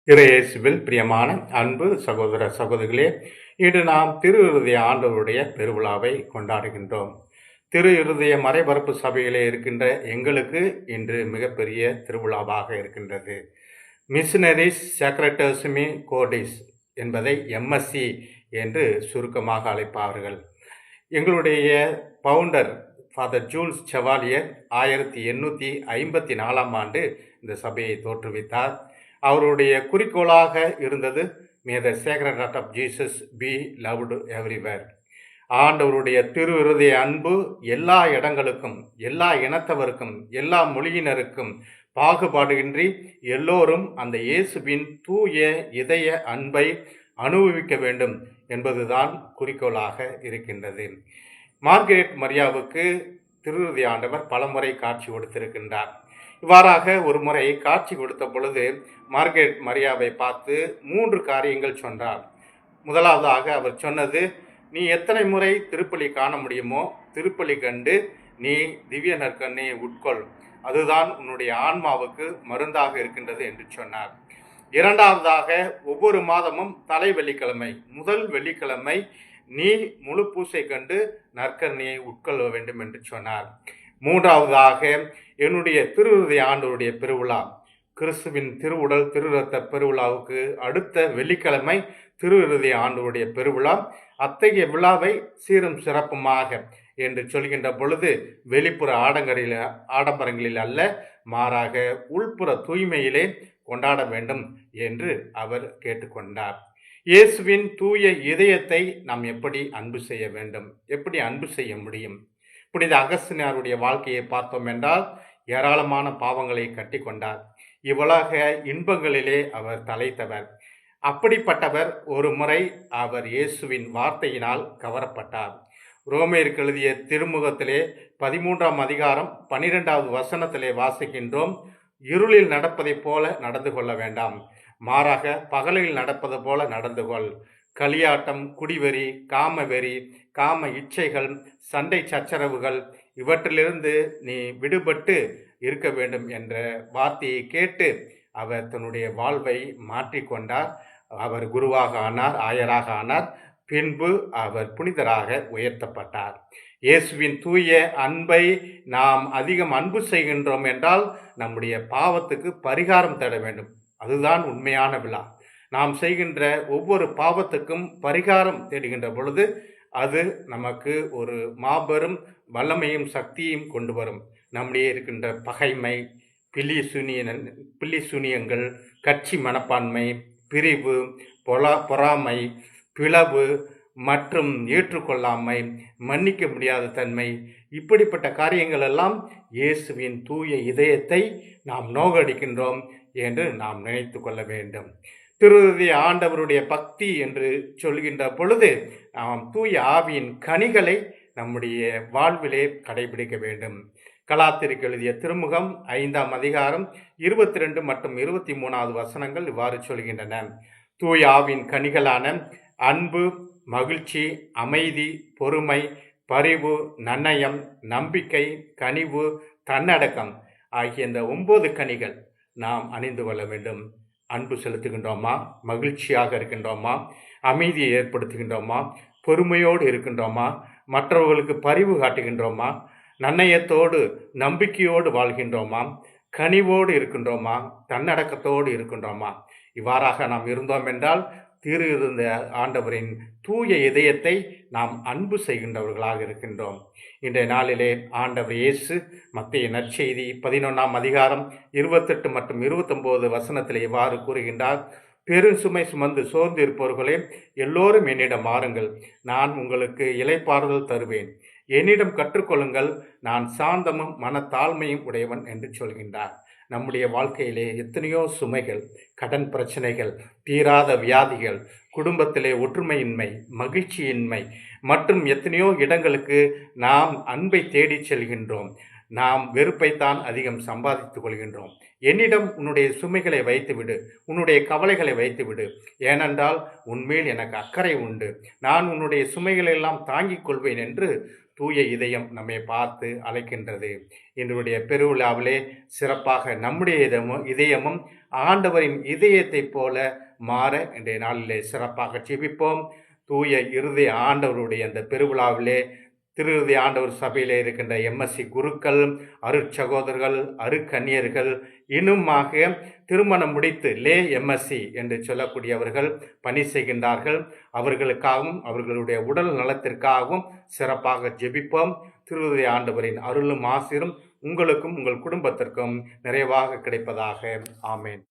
இறையேசுவில் பிரியமான அன்பு சகோதர சகோதரிகளே, இன்று நாம் திரு இருதய ஆண்டவருடைய பெருவிழாவை கொண்டாடுகின்றோம். திரு இருதய மறைபரப்பு சபையிலே இருக்கின்ற எங்களுக்கு இன்று மிகப்பெரிய திருவிழாவாக இருக்கின்றது. மிஷனரிஸ் செக்ரட்டர்ஸ்மி கோடிஸ் என்பதை எம்எஸ்சி என்று சுருக்கமாக அழைப்பார்கள். எங்களுடைய பவுண்டர் ஃபாதர் ஜூல்ஸ் செவாலியர் 1854 இந்த சபையை தோற்றுவித்தார். அவருடைய குறிக்கோளாக இருந்தது may the sacred heart of Jesus be loved everywhere. ஆண்டவருடைய திரு இருதய அன்பு எல்லா இடங்களுக்கும், எல்லா இனத்தவருக்கும், எல்லா மொழியினருக்கும் பாகுபாடின்றி எல்லோரும் அந்த இயேசுவின் தூய இதய அன்பை அனுபவிக்க வேண்டும் என்பதுதான் குறிக்கோளாக இருக்கின்றது. மார்கரெட் மரியாவுக்கு திரு இருதய ஆண்டவர் பலமுறை காட்சி கொடுத்திருக்கின்றார். இவ்வாறாக ஒரு முறை காட்சி கொடுத்த பொழுது மார்கரெட் மரியாவை பார்த்து 3 காரியங்கள் சொன்னார். முதலாவதாக அவர் சொன்னது, நீ எத்தனை முறை திருப்பலி காண முடியுமோ திருப்பலி கண்டு நீ திவ்ய நற்கண்ணையை உட்கொள், அதுதான் உன்னுடைய ஆன்மாவுக்கு மருந்தாக இருக்கின்றது என்று சொன்னார். இரண்டாவதாக, ஒவ்வொரு மாதமும் தலை வெள்ளிக்கிழமை முதல் வெள்ளிக்கிழமை நீ முழு பூசை கண்டு நற்கண்ணையை உட்கொள்ள வேண்டும் என்று சொன்னார். மூன்றாவதாக, என்னுடைய திரு இருதய ஆண்டவருடைய பெருவிழா, கிறிஸ்துவின் திருவுடல் திருரத்த பெருவிழாவுக்கு அடுத்த வெள்ளிக்கிழமை திரு இருதய ஆண்டவருடைய பெருவிழா. அத்தகைய விழாவை சீரும் சிறப்புமாக என்று சொல்கின்ற பொழுது வெளிப்புற ஆடம்பரங்களில் அல்ல, மாறாக உள்புற தூய்மையிலே கொண்டாட வேண்டும் என்று அவர் கேட்டுக்கொண்டார். இயேசுவின் தூய இதயத்தை நாம் எப்படி அன்பு செய்ய வேண்டும், எப்படி அன்பு செய்ய முடியும்? புனித அகஸ்தினாருடைய வாழ்க்கையை பார்த்தோம் என்றால் ஏராளமான பாவங்களை கட்டி கொண்டார். இவ்வுலக இன்பங்களிலே அவர் தலைத்தவர். அப்படிப்பட்டவர் ஒரு முறை அவர் இயேசுவின் வார்த்தையினால் கவரப்பட்டார். ரோமேயருக்கு எழுதிய திருமுகத்திலே 13ஆம் அதிகாரம் 12வது வசனத்திலே வாசிக்கின்றோம், இருளில் நடப்பதைப் போல நடந்து கொள்ள வேண்டாம், மாறாக பகலில் நடப்பது போல நடந்து கொள். களியாட்டம், குடிவெறி, காமவெறி, காம இச்சைகள், சண்டை சச்சரவுகள் இவற்றிலிருந்து நீ விடுபட்டு இருக்க வேண்டும் என்ற வார்த்தையை கேட்டு அவர் தன்னுடைய வாழ்வை மாற்றிக்கொண்டார். அவர் குருவாக ஆனார், ஆயராக ஆனார். பின்பு அவர் புனிதராக உயர்த்தப்பட்டார். இயேசுவின் தூய அன்பை நாம் அதிகம் அன்பு செய்கின்றோம் என்றால் நம்முடைய பாவத்துக்கு பரிகாரம் தேட வேண்டும். அதுதான் உண்மையான விழா. நாம் செய்கின்ற ஒவ்வொரு பாவத்துக்கும் பரிகாரம் தேடுகின்ற பொழுது அது நமக்கு ஒரு மாபெரும் வல்லமையும் சக்தியும் கொண்டு வரும். நம்முடைய இருக்கின்ற பகைமை, பில்லி சூனியங்கள், கட்சி மனப்பான்மை, பிரிவு, பொறாமை, பிளவு மற்றும் ஏற்றுக்கொள்ளாமை, மன்னிக்க முடியாத தன்மை, இப்படிப்பட்ட காரியங்கள் எல்லாம் இயேசுவின் தூய இதயத்தை நாம் நோகடிக்கின்றோம் என்று நாம் நினைத்து கொள்ள வேண்டும். திரு இருதய ஆண்டவருடைய பக்தி என்று சொல்கின்ற பொழுது நாம் தூய ஆவியின் கனிகளை நம்முடைய வாழ்விலே கடைபிடிக்க வேண்டும். கலாத்திற்கு எழுதிய திருமுகம் 5ஆம் அதிகாரம் 22 மற்றும் 23வது வசனங்கள் இவ்வாறு சொல்கின்றன. தூய ஆவியின் கனிகளான அன்பு, மகிழ்ச்சி, அமைதி, பொறுமை, பரிவு, நன்னயம், நம்பிக்கை, கனிவு, தன்னடக்கம் ஆகிய இந்த 9 கனிகள் நாம் அணிந்து கொள்ள வேண்டும். அன்பு செலுத்துகின்றோமா? மகிழ்ச்சியாக இருக்கின்றோமா? அமைதியை ஏற்படுத்துகின்றோமா? பொறுமையோடு இருக்கின்றோமா? மற்றவர்களுக்கு பரிவு காட்டுகின்றோமா? நன்னயத்தோடு நம்பிக்கையோடு வாழ்கின்றோமா? கனிவோடு இருக்கின்றோமா? தன்னடக்கத்தோடு இருக்கின்றோமா? இவ்வாறாக நாம் இருந்தோம் என்றால் திரு இருந்த ஆண்டவரின் தூய இதயத்தை நாம் அன்பு செய்கின்றவர்களாக இருக்கின்றோம். இன்றைய நாளிலே ஆண்டவர் இயேசு மத்தேயு நற்செய்தி 11ஆம் அதிகாரம் 28 மற்றும் 29 வசனத்தில் இவ்வாறு கூறுகின்றார், பெரும் சுமை சுமந்து சோர்ந்து இருப்பவர்களே எல்லோரும் என்னிடம் வாருங்கள், நான் உங்களுக்கு இளைப்பாறுதல் தருவேன். என்னிடம் கற்றுக்கொள்ளுங்கள், நான் சாந்தமும் மனத்தாழ்மையும் உடையவன் என்று சொல்கின்றார். நம்முடைய வாழ்க்கையிலே எத்தனையோ சுமைகள், கடன் பிரச்சனைகள், தீராத வியாதிகள், குடும்பத்திலே ஒற்றுமையின்மை, மகிழ்ச்சியின்மை மற்றும் எத்தனையோ இடங்களுக்கு நாம் அன்பை தேடி செல்கின்றோம். நாம் வெறுப்பைத்தான் அதிகம் சம்பாதித்துக் கொள்கின்றோம். என்னிடம் உன்னுடைய சுமைகளை வைத்துவிடு, உன்னுடைய கவலைகளை வைத்துவிடு, ஏனென்றால் உன்மேல் எனக்கு அக்கறை உண்டு, நான் உன்னுடைய சுமைகளை எல்லாம் தாங்கிக் கொள்வேன் என்று தூய இதயம் நம்மை பார்த்து அழைக்கின்றது. இன்றைய பெருவிழாவிலே சிறப்பாக நம்முடைய இதயமும் ஆண்டவரின் இதயத்தைப் போல மாற இன்றைய நாளிலே சிறப்பாக ஜெபிப்போம். தூய இருதய ஆண்டவருடைய அந்த பெருவிழாவிலே திருஇருதய ஆண்டவர் சபையிலே இருக்கின்ற எம்எஸ்சி குருக்கள், அருட்சகோதரர்கள், அருக்கன்னியர்கள், இன்னுமாக திருமணம் முடித்து லே எம்எஸ்சி என்று சொல்லக்கூடியவர்கள் பணி செய்கின்றார்கள். அவர்களுக்காகவும் அவர்களுடைய உடல் நலத்திற்காகவும் சிறப்பாக ஜெபிப்போம். திருஇருதய ஆண்டவரின் அருளும் ஆசீரும் உங்களுக்கும் உங்கள் குடும்பத்திற்கும் நிறைவாக கிடைப்பதாக. ஆமேன்.